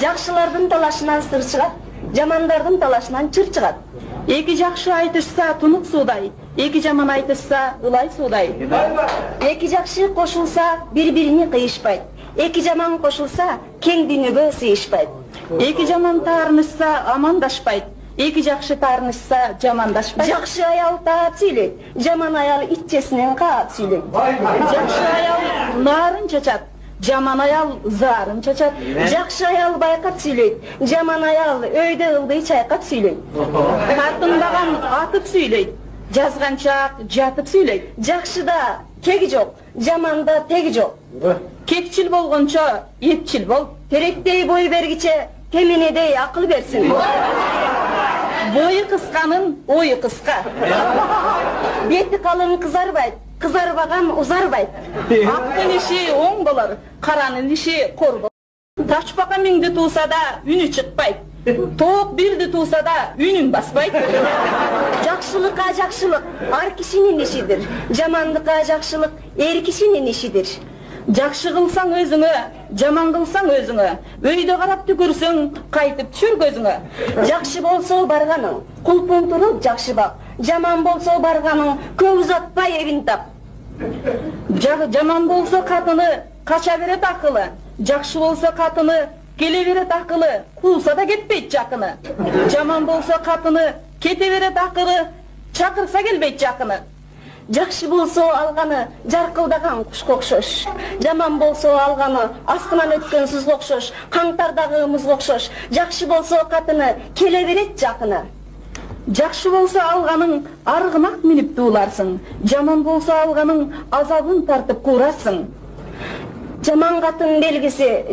Жакшылардын талашынан сыр чыгат, жамандардын талашынан чыр чыгат. Эки жакшы айтышса тунук суудай, эки жаман айтышса ылай суудай. Эки жакшы кошулса бири-бирини кыйышпайт. Эки жаман кошулса кең дүйнөгө сыйышпайт. Эки жаман таарынышса амандашпайт. Эки жакшы таарынышса жамандашпайт. Жакшы аял таап сүйлөйт, жаман аял итчесинен каап сүйлөйт. Жакшы аял нарын чачат, жаман аял зарын чачат. Жакшы аял байкап сүйлөйт, жаман аял өйдө ылдый чайкап сүйлөйт. Тартындаган атып сүйлөйт, жазганчак жатып сүйлөйт. Жакшыда теги жок, жаманда теги жок. Кекчил болгончо эпчил бол. Теректей бой бергиче теменедей акыл берсин. Бою кысканын ою кыска. Бети калың кызарбайт, кызарбаган узарбайт. Актын иши оң болор, каранын иши кор болор. Тачпака миңди туса да үнү чыкпайт. Тоок бирди туса да үнүн баспайт. Жакшылыкка жакшылык ар кишинин ишидир. Жамандыкка жакшылык эр кишинин ишидир. Жакшы кылсаң өзүңө, жаман кылсаң өзүңө, өйдө карап түкүрсөң, кайтып түшүр көзүңө. Жакшы болсо барганың, кулпуң туруп жакшы бак. Жаман болсо барганың, көп узатпай эбин тап. Жаман болсо катыны кача берет акылы, жакшы болсо катыны келе берет акылы, кууса да кетпейт жакыны. Жаман болсо катыны кете берет акылы, чакырса келбейт жакыны. Жакшы болсо алганы жаркылдаган кушка окшош. Жаман болсо алганы астынан өткөн сузга окшош, каңтардагы музга окшош. Жакшы болсо катыны келе берет жакыны. Жакшы болсо алганың аргынак минип тууларсың, жаман болсо алганың азабын тартып куурарсың. Жаман катын белгиси